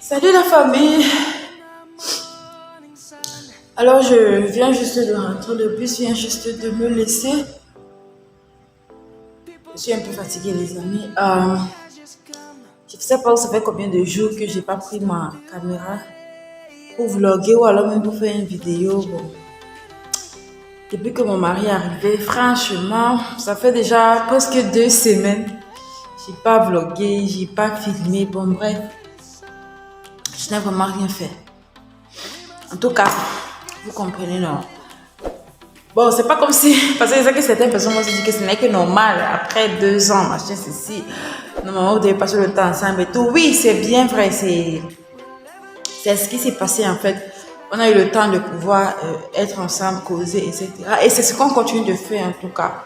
Salut la famille. Alors je viens juste de rentrer, le bus vient juste de me laisser. Je suis un peu fatiguée les amis. Je ne sais pas, ça fait combien de jours que j'ai pas pris ma caméra pour vlogger ou alors même pour faire une vidéo. Bon, depuis que mon mari est arrivé, franchement, ça fait déjà presque 2 semaines. J'ai pas vlogué, j'ai pas filmé. Bon bref, je n'ai vraiment rien fait. En tout cas, vous comprenez, non? Bon, c'est pas comme si, parce que c'est ça que certaines personnes m'ont dit que ce n'est que normal, après 2 ans, machin, ceci, normalement, vous devez passer le temps ensemble et tout. Oui, c'est bien vrai, c'est ce qui s'est passé en fait. On a eu le temps de pouvoir être ensemble, causer, etc. Et c'est ce qu'on continue de faire en tout cas.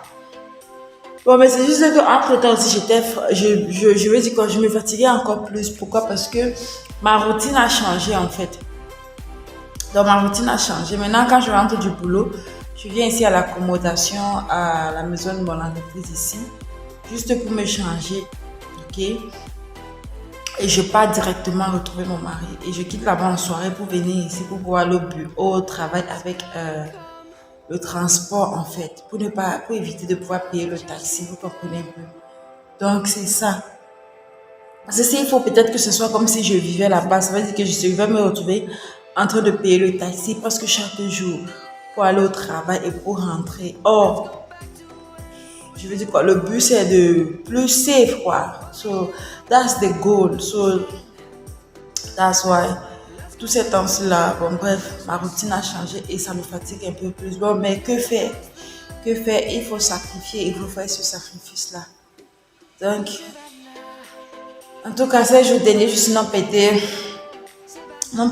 Bon, mais c'est juste que entre temps aussi, je veux dire que je me fatiguais encore plus. Pourquoi? Parce que ma routine a changé en fait. Donc ma routine a changé. Maintenant, quand je rentre du boulot, je viens ici à l'accommodation, à la maison de mon entreprise ici, juste pour me changer, ok? Et je pars directement retrouver mon mari. Et je quitte là-bas en soirée pour venir ici, pour pouvoir aller au bureau, au travail avec le transport en fait, pour éviter de pouvoir payer le taxi, vous comprenez un peu. Donc c'est ça. Parce que s'il faut peut-être que ce soit comme si je vivais là-bas, ça veut dire que je vais me retrouver en train de payer le taxi presque chaque jour pour aller au travail et pour rentrer. Or, je veux dire quoi, le but c'est de plus safe quoi. So, that's the goal. So, that's why. Tous ces temps-là, bon bref, ma routine a changé et ça me fatigue un peu plus. Bon, mais que faire? Que faire? Il faut sacrifier, il faut faire ce sacrifice-là. Donc, en tout cas, ces jours derniers, juste n'ont pas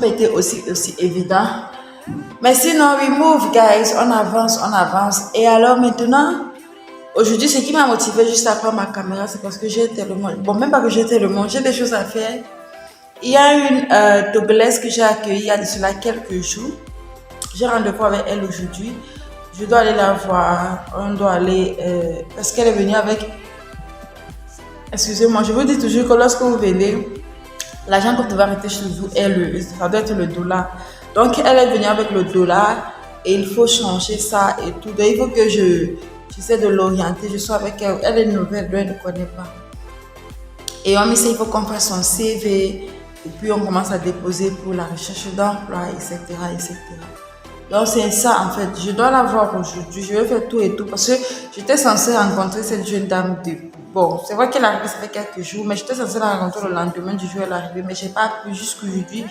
été aussi évident. Mais sinon, we move, guys. On avance, on avance. Et alors maintenant, aujourd'hui, ce qui m'a motivé juste à prendre ma caméra, c'est parce que j'ai tellement... Bon, même pas que j'ai tellement, j'ai des choses à faire. Il y a une Togolaise que j'ai accueillie il y a de cela quelques jours. J'ai rendez-vous avec elle aujourd'hui. Je dois aller la voir. On doit aller... parce qu'elle est venue avec... Excusez-moi, je vous dis toujours que lorsque vous venez, l'argent que vous devez arrêter chez vous, ça doit être le dollar. Donc, elle est venue avec le dollar et il faut changer ça et tout. Donc, il faut que j'essaie de l'orienter. Je suis avec elle. Elle est nouvelle, elle ne connaît pas. Et on me dit il faut qu'on fasse son CV et puis on commence à déposer pour la recherche d'emploi, etc., etc. Donc, c'est ça en fait. Je dois la voir aujourd'hui. Je vais faire tout et tout parce que j'étais censée rencontrer cette jeune dame de... Bon, c'est vrai qu'elle est arrivée, ça fait quelques jours, mais j'étais censée la rencontrer le lendemain du jour où elle est arrivée, mais je n'ai pas pu jusqu'aujourd'hui.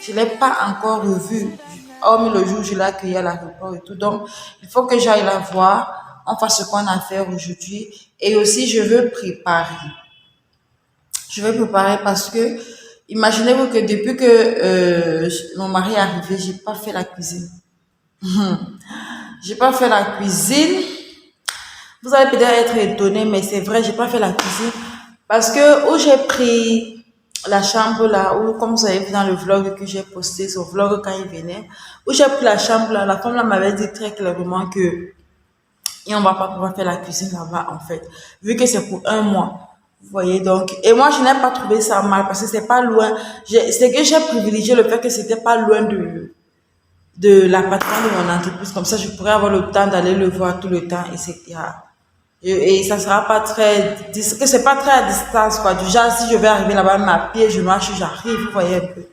Je ne l'ai pas encore revue, hormis le jour où je l'ai accueillie à l'aéroport et tout. Donc, il faut que j'aille la voir, on fasse ce qu'on a à faire aujourd'hui. Et aussi, je veux préparer. Je veux préparer parce que, imaginez-vous que depuis que mon mari est arrivé, j'ai pas fait la cuisine. J'ai pas fait la cuisine. Vous allez peut-être être étonné, mais c'est vrai, j'ai pas fait la cuisine. Parce que où j'ai pris la chambre là, où comme vous avez vu dans le vlog que j'ai posté, sur le vlog quand il venait, où j'ai pris la chambre là, la femme là m'avait dit très clairement que et on va pas pouvoir faire la cuisine là-bas en fait, vu que c'est pour un mois. Vous voyez donc, et moi je n'ai pas trouvé ça mal parce que c'est pas loin. C'est que j'ai privilégié le fait que c'était pas loin de l'appartement de mon entreprise, comme ça je pourrais avoir le temps d'aller le voir tout le temps, etc. Et ça sera pas très, que c'est pas très à distance, quoi. Du genre, si je vais arriver là-bas, même à pied, je marche, j'arrive, vous voyez un peu.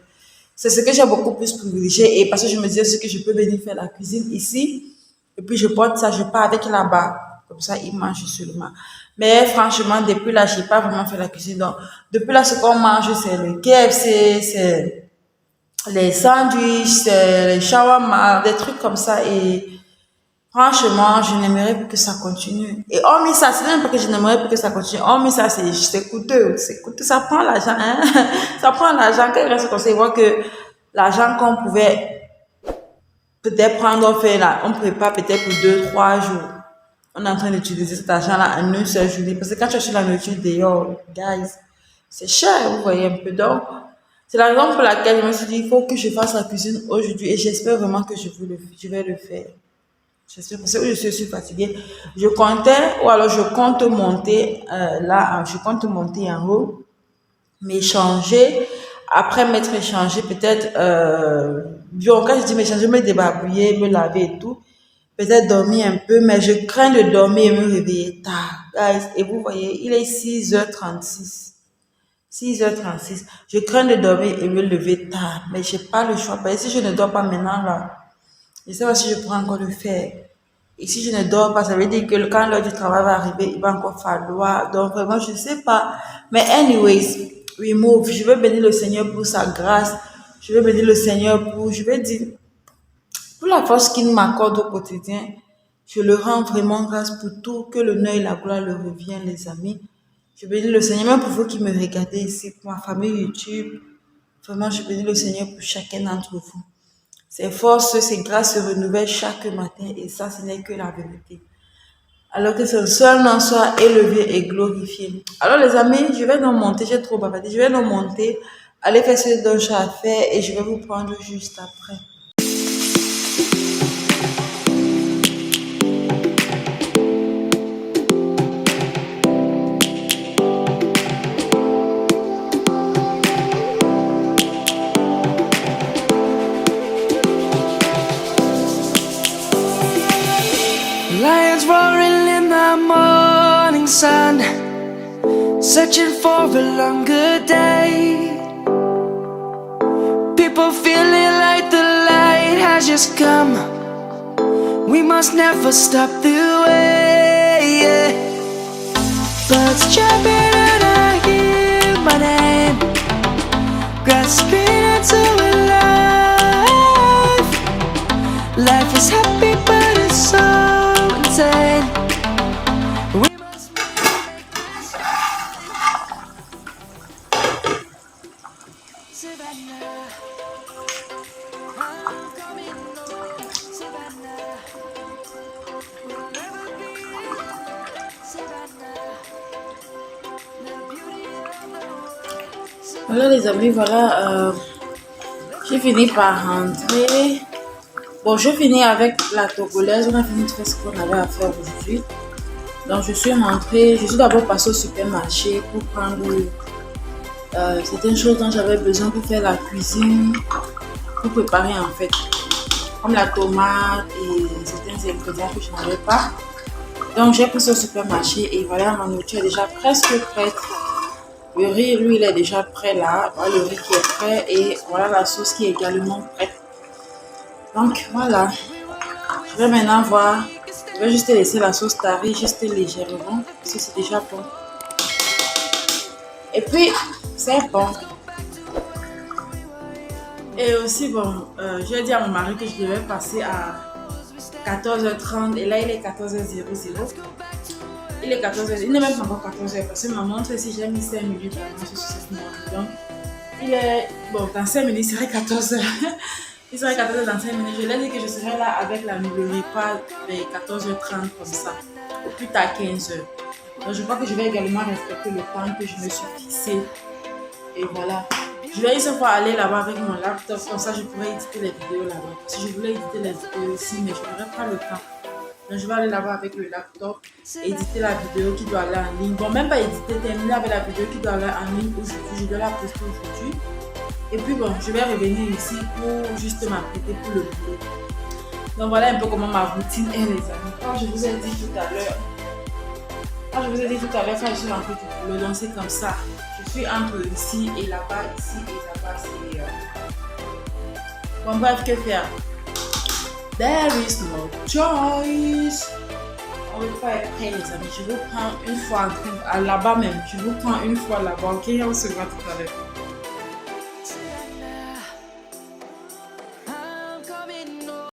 C'est ce que j'ai beaucoup plus privilégié et parce que je me disais aussi que je peux venir faire la cuisine ici et puis je porte ça, je pars avec là-bas. Comme ça, ils mangent seulement. Mais franchement, depuis là, j'ai pas vraiment fait la cuisine. Donc, depuis là, ce qu'on mange, c'est le KFC, c'est les sandwichs, c'est les shawarma, des trucs comme ça et franchement, je n'aimerais plus que ça continue. Et hormis ça, c'est même pas que je n'aimerais plus que ça continue. Hormis ça, c'est coûteux. C'est coûteux. Ça prend l'argent, hein. Ça prend l'argent. Quand il reste comme ça, il voit que l'argent qu'on pouvait peut-être prendre, on prépare peut-être pour 2, 3 jours. On est en train d'utiliser cet argent-là en une seule journée. Parce que quand tu achètes la nourriture dehors, guys, c'est cher, vous voyez un peu. Donc, c'est la raison pour laquelle je me suis dit, il faut que je fasse la cuisine aujourd'hui. Et j'espère vraiment que je vais le faire. Parce que je suis fatiguée. Je comptais, ou alors je compte monter je compte monter en haut, m'échanger après m'être échangé, peut-être, bon, quand je dis m'échanger, me débarbouiller, me laver et tout, peut-être dormir un peu, mais je crains de dormir et me réveiller tard. Guys, et vous voyez, il est 6h36. 6h36. Je crains de dormir et me lever tard, mais j'ai pas le choix. Parce que si je ne dors pas maintenant, là, je ne sais pas si je pourrais encore le faire. Et si je ne dors pas, ça veut dire que quand l'heure du travail va arriver, il va encore falloir. Donc vraiment, je ne sais pas. Mais anyways, we move. Je veux bénir le Seigneur pour sa grâce. Je veux bénir le Seigneur pour, je veux dire, pour la force qu'il m'accorde au quotidien. Je le rends vraiment grâce pour tout. Que l'honneur et la gloire le reviennent, les amis. Je bénis le Seigneur, même pour vous qui me regardez ici, pour ma famille YouTube. Vraiment, je bénis le Seigneur pour chacun d'entre vous. Ses forces, ses grâces se renouvellent chaque matin et ça, ce n'est que la vérité. Alors que son seul nom soit élevé et glorifié. Alors les amis, je vais donc monter, j'ai trop bavardé, je vais donc monter, aller faire ce dont j'ai à faire et je vais vous prendre juste après. Lions roaring in the morning sun, searching for a longer day. People feeling like the light has just come. We must never stop the way. Birds jumping and I hear my name, grasping into a life. Life is happy but it's so insane. We must Savannah, I'm coming home. Savannah, we'll never be alone. Savannah, the beauty of the world. Voilà les amis, voilà, j'ai fini par rentrer. Bon, je finis avec la togolaise, on a fini de faire ce qu'on avait à faire aujourd'hui. Donc je suis rentrée, je suis d'abord passée au supermarché pour prendre certaines choses dont j'avais besoin pour faire la cuisine, pour préparer en fait, comme la tomate et certains ingrédients que je n'avais pas. Donc j'ai pris ce supermarché et voilà, ma nourriture est déjà presque prête. Le riz, lui, il est déjà prêt là. Voilà le riz qui est prêt et voilà la sauce qui est également prête. Donc voilà, je vais maintenant voir. Je vais juste laisser la sauce tarir juste légèrement parce que c'est déjà bon. Et puis, c'est bon. Et aussi, bon, j'ai dit à mon mari que je devais passer à 14h30 et là il est 14h00. Il est 14h, il n'est même pas encore 14h parce que ma montre ici, j'ai mis 5 minutes avant sur cette montre. Donc, il est, bon, dans 5 minutes, il serait 14h. Il serait 14h dans 5 minutes. Je l'ai dit que je serai là avec le repas vers 14h30 comme ça, ou plus tard 15h. Donc, je crois que je vais également respecter le temps que je me suis fixé. Et voilà. Je vais une fois aller là-bas avec mon laptop, comme ça je pourrais éditer les vidéos là-bas. Parce que je voulais éditer les vidéos aussi, mais je n'aurai pas le temps. Donc je vais aller là-bas avec le laptop, éditer la vidéo qui doit aller en ligne. Bon, même pas éditer, terminer avec la vidéo qui doit aller en ligne aujourd'hui. Je dois la poster aujourd'hui. Et puis bon, je vais revenir ici pour juste m'apprêter pour le boulot. Donc voilà un peu comment ma routine est, les amis. Quand je vous ai dit tout à l'heure, quand je suis rentrée du boulot, donc c'est comme ça. Je suis entre ici et là-bas, ici et là-bas. C'est bon, bref, que faire? There is no choice. On ne peut pas être prêt, les amis. Je vous prends une fois là-bas même. Je vous prends une fois là-bas. Ok, on se voit tout à l'heure.